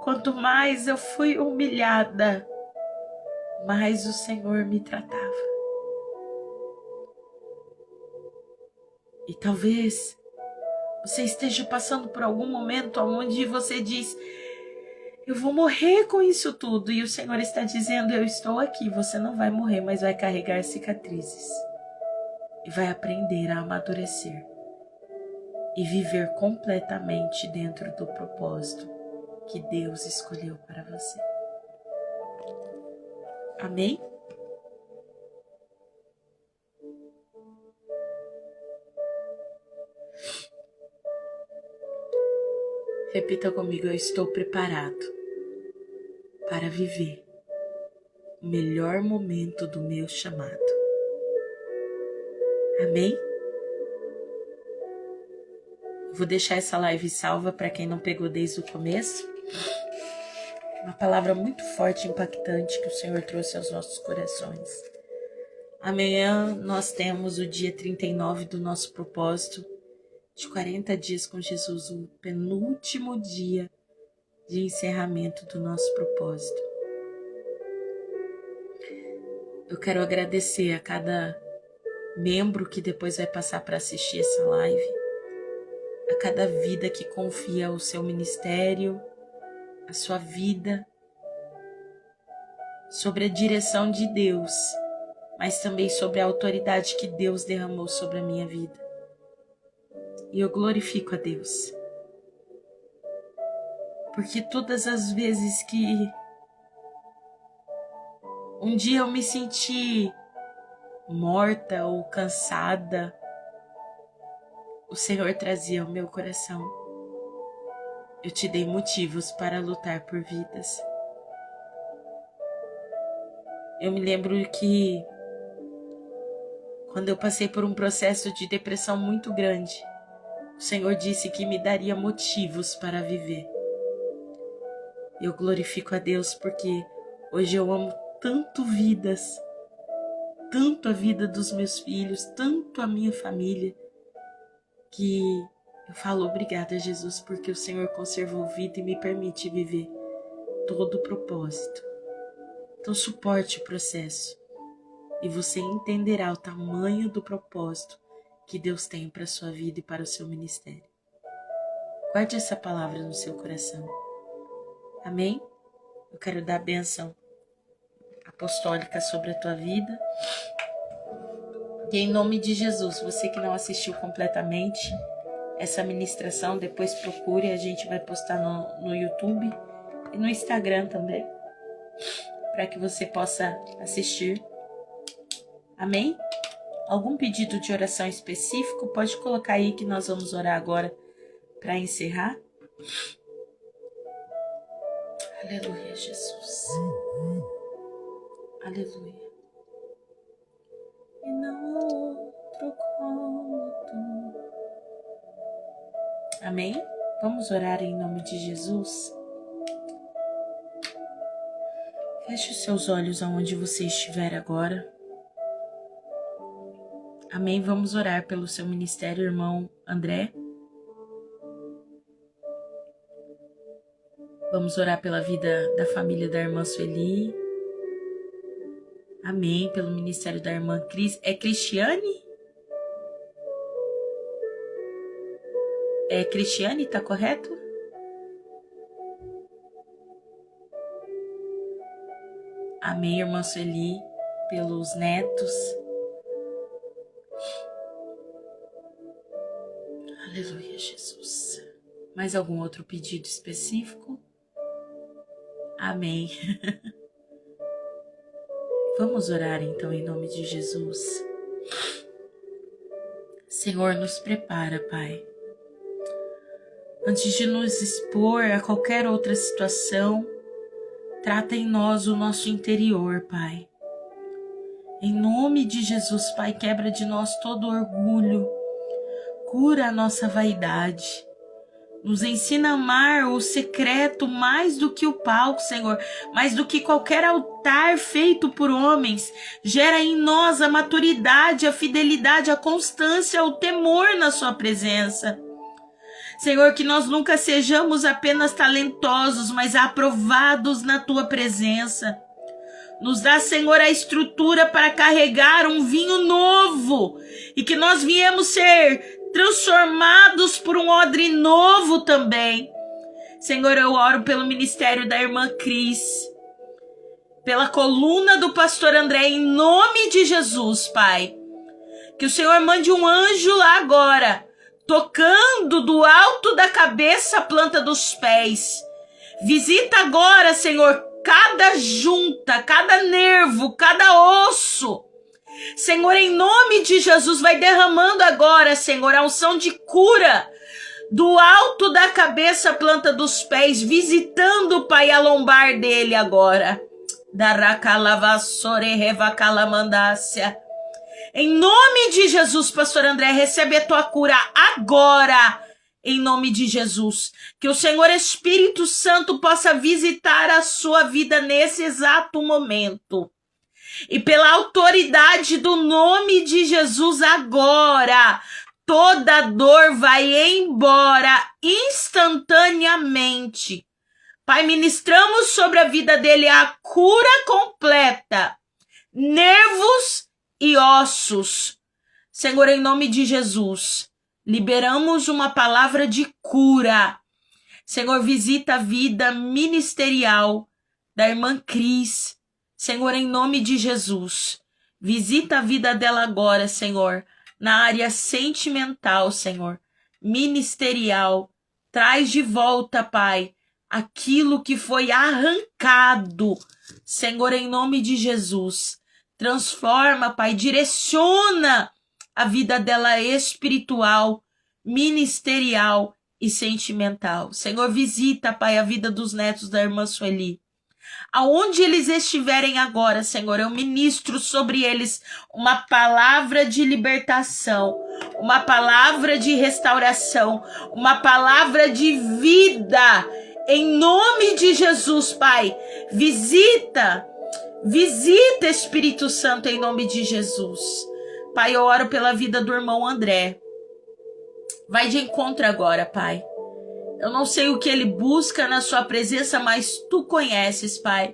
Quanto mais eu fui humilhada, mais o Senhor me tratava. E talvez você esteja passando por algum momento onde você diz, eu vou morrer com isso tudo. E o Senhor está dizendo, eu estou aqui. Você não vai morrer, mas vai carregar cicatrizes. E vai aprender a amadurecer. E viver completamente dentro do propósito que Deus escolheu para você. Amém? Repita comigo, eu estou preparado para viver o melhor momento do meu chamado. Amém? Vou deixar essa live salva para quem não pegou desde o começo. Uma palavra muito forte e impactante que o Senhor trouxe aos nossos corações. Amanhã nós temos o dia 39 do nosso propósito de 40 dias com Jesus, o penúltimo dia de encerramento do nosso propósito. Eu quero agradecer a cada membro que depois vai passar para assistir essa live, a cada vida que confia o seu ministério, a sua vida, sobre a direção de Deus, mas também sobre a autoridade que Deus derramou sobre a minha vida. E eu glorifico a Deus. porque todas as vezes que um dia eu me senti morta ou cansada, o Senhor trazia ao meu coração: eu te dei motivos para lutar por vidas. Eu me lembro que quando eu passei por um processo de depressão muito grande, o Senhor disse que me daria motivos para viver. Eu glorifico a Deus porque hoje eu amo tanto vidas, tanto a vida dos meus filhos, tanto a minha família, que eu falo obrigada, Jesus, porque o Senhor conservou vida e me permite viver todo o propósito. Então suporte o processo e você entenderá o tamanho do propósito que Deus tem para a sua vida e para o seu ministério. Guarde essa palavra no seu coração. Amém? Eu quero dar a bênção apostólica sobre a tua vida. E em nome de Jesus, você que não assistiu completamente essa ministração, depois procure, a gente vai postar no YouTube e no Instagram também, para que você possa assistir. Amém? Algum pedido de oração específico? Pode colocar aí que nós vamos orar agora para encerrar. Aleluia, Jesus. Aleluia. E não há outro como tu. Amém? Vamos orar em nome de Jesus. Feche os seus olhos aonde você estiver agora. Amém? Vamos orar pelo seu ministério, irmão André. Vamos orar pela vida da família da irmã Sueli. Amém. Pelo ministério da irmã Cris. É Cristiane? É Cristiane, tá correto? Amém, irmã Sueli. Pelos netos. Aleluia, Jesus. Mais algum outro pedido específico? Amém. Vamos orar então em nome de Jesus. Senhor, nos prepara, Pai. Antes de nos expor a qualquer outra situação, trata em nós o nosso interior, Pai. Em nome de Jesus, Pai, quebra de nós todo orgulho, cura a nossa vaidade. Nos ensina a amar o secreto mais do que o palco, Senhor, mais do que qualquer altar feito por homens. Gera em nós a maturidade, a fidelidade, a constância, o temor na sua presença. Senhor, que nós nunca sejamos apenas talentosos, mas aprovados na tua presença. Nos dá, Senhor, a estrutura para carregar um vinho novo e que nós viemos ser transformados por um odre novo também. Senhor, eu oro pelo ministério da irmã Cris, pela coluna do pastor André, em nome de Jesus, Pai. Que o Senhor mande um anjo lá agora, tocando do alto da cabeça à planta dos pés. Visita agora, Senhor, cada junta, cada nervo, cada osso. Senhor, em nome de Jesus, vai derramando agora, Senhor, a unção de cura do alto da cabeça à planta dos pés, visitando, Pai, a lombar dele agora. Em nome de Jesus, pastor André, recebe a tua cura agora, em nome de Jesus. Que o Senhor Espírito Santo possa visitar a sua vida nesse exato momento. E pela autoridade do nome de Jesus agora, toda dor vai embora instantaneamente. Pai, ministramos sobre a vida dele a cura completa, nervos e ossos. Senhor, em nome de Jesus, liberamos uma palavra de cura. Senhor, visita a vida ministerial da irmã Cris. Senhor, em nome de Jesus, visita a vida dela agora, Senhor, na área sentimental, Senhor, ministerial. Traz de volta, Pai, aquilo que foi arrancado, Senhor, em nome de Jesus. Transforma, Pai, direciona a vida dela espiritual, ministerial e sentimental. Senhor, visita, Pai, a vida dos netos da irmã Sueli. Aonde eles estiverem agora, Senhor, eu ministro sobre eles uma palavra de libertação, uma palavra de restauração, uma palavra de vida. Em nome de Jesus, Pai, visita, Espírito Santo, em nome de Jesus. Pai, eu oro pela vida do irmão André. Vai de encontro agora, Pai. Eu não sei o que ele busca na sua presença, mas tu conheces, Pai.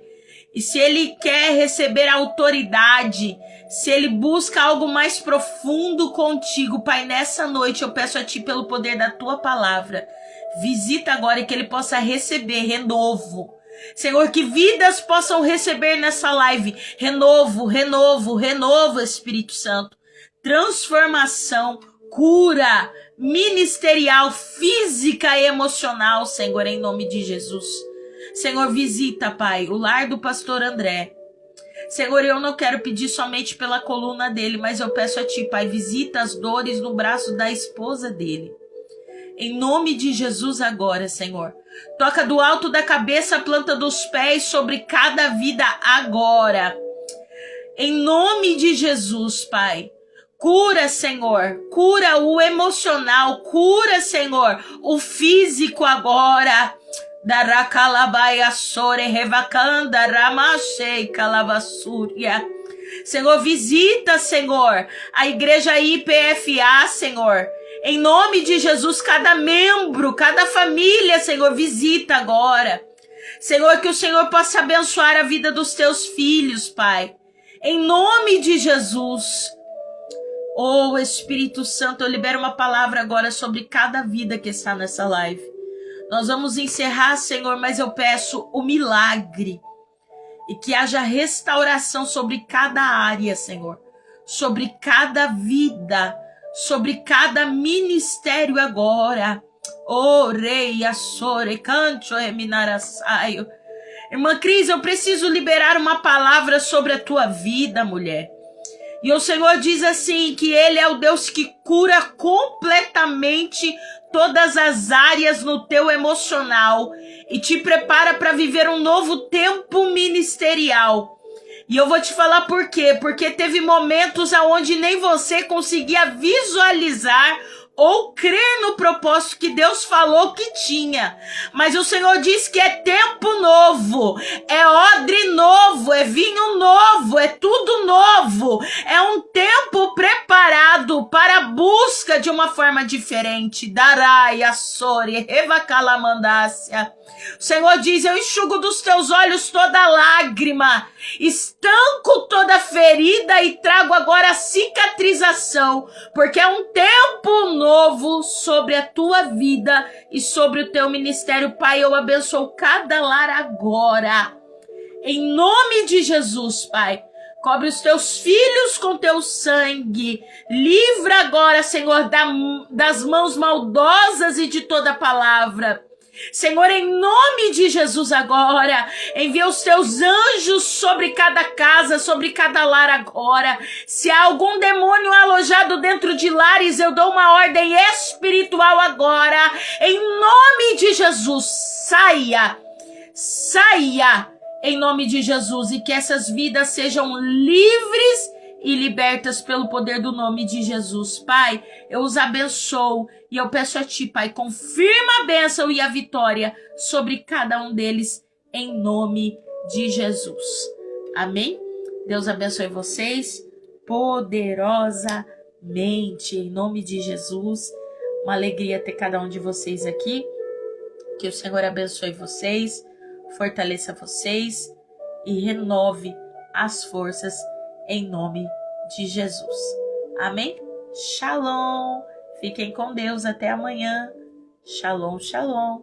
E se ele quer receber autoridade, se ele busca algo mais profundo contigo, Pai, nessa noite eu peço a ti pelo poder da tua palavra. Visita agora e que ele possa receber renovo. Senhor, que vidas possam receber nessa live renovo, renovo, renovo, Espírito Santo. Transformação, cura ministerial, física e emocional, Senhor, em nome de Jesus. Senhor, visita, Pai, o lar do pastor André. Senhor, eu não quero pedir somente pela coluna dele, mas eu peço a ti, Pai, visita as dores no braço da esposa dele. Em nome de Jesus agora, Senhor. Toca do alto da cabeça a planta dos pés sobre cada vida agora. Em nome de Jesus, Pai. Cura, Senhor, cura o emocional, cura, Senhor, o físico agora. Daracalabaia sore revacanda ramachei calavassúria. Senhor, visita, Senhor, a igreja IPFA, Senhor. Em nome de Jesus, cada membro, cada família, Senhor, visita agora. Senhor, que o Senhor possa abençoar a vida dos teus filhos, Pai. Em nome de Jesus. Oh, Espírito Santo, eu libero uma palavra agora sobre cada vida que está nessa live. Nós vamos encerrar, Senhor, mas eu peço o milagre e que haja restauração sobre cada área, Senhor, sobre cada vida, sobre cada ministério agora. Oh, rei, assore, canto, eminarasaio. Irmã Cris, eu preciso liberar uma palavra sobre a tua vida, mulher. E o Senhor diz assim, que Ele é o Deus que cura completamente todas as áreas no teu emocional e te prepara para viver um novo tempo ministerial. E eu vou te falar por quê. Porque teve momentos onde nem você conseguia visualizar ou crer no propósito que Deus falou que tinha. Mas o Senhor diz que é tempo novo, é odre novo, é vinho novo, é tudo novo. É um tempo preparado para a busca de uma forma diferente. Darai, Assori, Revacalamandácia. O Senhor diz, eu enxugo dos teus olhos toda lágrima, estanco toda ferida e trago agora a cicatrização, porque é um tempo novo sobre a tua vida e sobre o teu ministério. Pai, eu abençoo cada lar agora, em nome de Jesus, Pai. Cobre os teus filhos com teu sangue. Livra agora, Senhor, das mãos maldosas e de toda palavra. Senhor, em nome de Jesus agora, envia os teus anjos sobre cada casa, sobre cada lar agora. Se há algum demônio alojado dentro de lares, eu dou uma ordem espiritual agora. Em nome de Jesus, saia, saia, em nome de Jesus. E que essas vidas sejam livres e libertas pelo poder do nome de Jesus. Pai, eu os abençoo e eu peço a ti, Pai, confirma a bênção e a vitória sobre cada um deles, em nome de Jesus. Amém? Deus abençoe vocês poderosamente, em nome de Jesus. Uma alegria ter cada um de vocês aqui. Que o Senhor abençoe vocês, fortaleça vocês e renove as forças em nome de Jesus. Amém? Shalom. Fiquem com Deus. Até amanhã. Shalom, shalom.